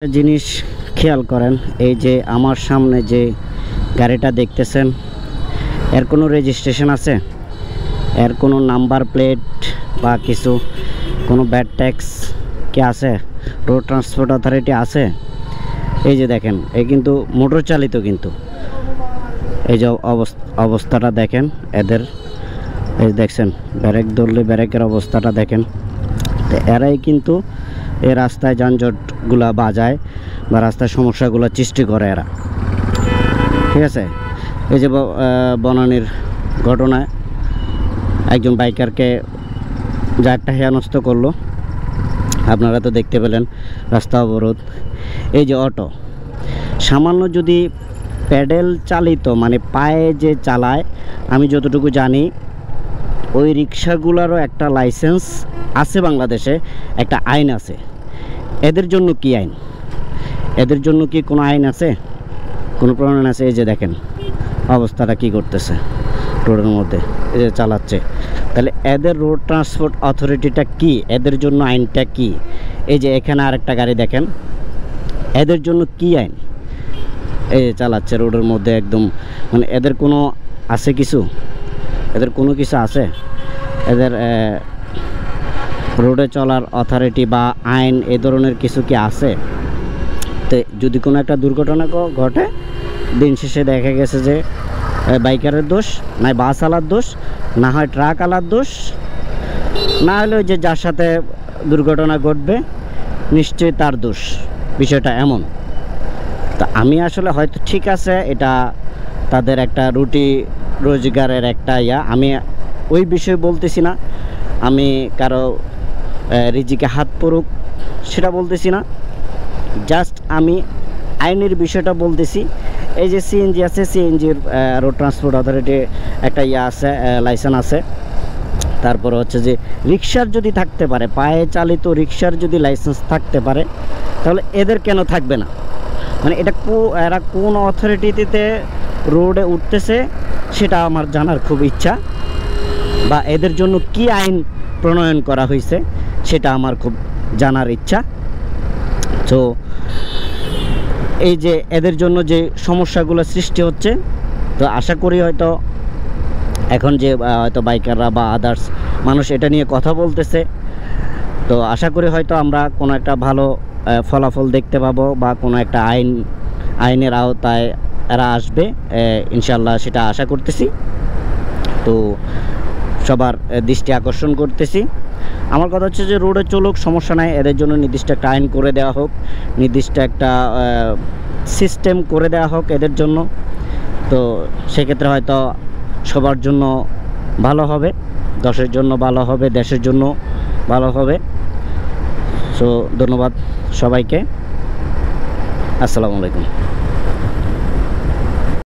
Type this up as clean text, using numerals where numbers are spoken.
জিনিস খেয়াল করেন, এই যে আমার সামনে যে গাড়িটা দেখতেছেন, এর কোনো রেজিস্ট্রেশন আছে? এর কোনো নাম্বার প্লেট বা কিছু কোনো ব্যাড ট্যাক্স কি আছে? রোড ট্রান্সপোর্ট অথরিটি আছে? এই যে দেখেন, এই কিন্তু মোটর চালিত, কিন্তু এই যে অবস্থাটা দেখেন এদের, এই দেখছেন ব্রেক ধরলে ব্রেকের অবস্থাটা দেখেন। তো এরাই কিন্তু এই রাস্তায় যানজটগুলা বাজায় বা রাস্তায় সমস্যাগুলো সৃষ্টি করে এরা, ঠিক আছে। এই যে বনানীর ঘটনায় একজন বাইকারকে যা একটা হেয়ানস্ত করলো, আপনারা তো দেখতে পেলেন, রাস্তা অবরোধ। এই যে অটো সামান্য যদি প্যাডেল চালিত, মানে পায়ে যে চালায়, আমি যতটুকু জানি ওই রিক্সাগুলোরও একটা লাইসেন্স আছে, বাংলাদেশে একটা আইন আছে। এদের জন্য কি আইন? এদের জন্য কি কোনো আইন আছে, কোনো প্রণয়ন আছে? এই যে দেখেন অবস্থাটা কি করতেছে রোডের মধ্যে, এই যে চালাচ্ছে। তাহলে এদের রোড ট্রান্সপোর্ট অথরিটিটা কি, এদের জন্য আইনটা কি? এই যে এখানে আরেকটা গাড়ি দেখেন, এদের জন্য কি আইন? এই যে চালাচ্ছে রোডের মধ্যে একদম, মানে এদের কোনো আছে কিছু? এদের কোনো কিছু আছে? এদের রোডে চলার অথরিটি বা আইন এ ধরনের কিছু কি আছে? তো যদি কোনো একটা দুর্ঘটনা ঘটে, দিন শেষে দেখা গেছে যে বাইকারের দোষ, না বাস আলার দোষ, না হয় ট্রাক আলার দোষ, না হলে ওই যে যার সাথে দুর্ঘটনা ঘটবে নিশ্চয়ই তার দোষ। বিষয়টা এমন। তা আমি আসলে হয়তো ঠিক আছে, এটা তাদের একটা রুটি রোজগারের একটা আমি ওই বিষয়ে বলতেছি না, আমি কারো রিজিকে হাত পড়ুক সেটা বলতেছি না, জাস্ট আমি আইনের বিষয়টা বলতেছি। এই যে সিএনজি আছে, সিএনজির রোড ট্রান্সপোর্ট অথরিটি একটা আছে, লাইসেন্স আছে। তারপরে হচ্ছে যে রিক্সার যদি থাকতে পারে, পায়ে চালিত রিক্সার যদি লাইসেন্স থাকতে পারে, তাহলে এদের কেন থাকবে না? মানে এটা এরা কোন অথরিটিতে রোডে উঠতেছে সেটা আমার জানার খুব ইচ্ছা, বা এদের জন্য কি আইন প্রণয়ন করা হয়েছে সেটা আমার খুব জানার ইচ্ছা। তো এই যে এদের জন্য যে সমস্যাগুলো সৃষ্টি হচ্ছে, তো আশা করি হয়তো এখন যে হয়তো বাইকাররা বা আদার্স মানুষ এটা নিয়ে কথা বলতেছে, তো আশা করি হয়তো আমরা কোনো একটা ভালো ফলাফল দেখতে পাবো, বা কোনো একটা আইনের আওতায় এরা আসবে ইনশাল্লাহ, সেটা আশা করতেছি। তো সবার দৃষ্টি আকর্ষণ করতেছি। আমার কথা হচ্ছে যে রোডে চলুক, সমস্যা নাই, এদের জন্য নির্দিষ্ট একটা আইন করে দেওয়া হোক, নির্দিষ্ট একটা সিস্টেম করে দেওয়া হোক এদের জন্য। তো সেক্ষেত্রে হয়তো সবার জন্য ভালো হবে, দেশের জন্য ভালো হবে, দেশের জন্য ভালো হবে। সো ধন্যবাদ সবাইকে, আসসালামু আলাইকুম।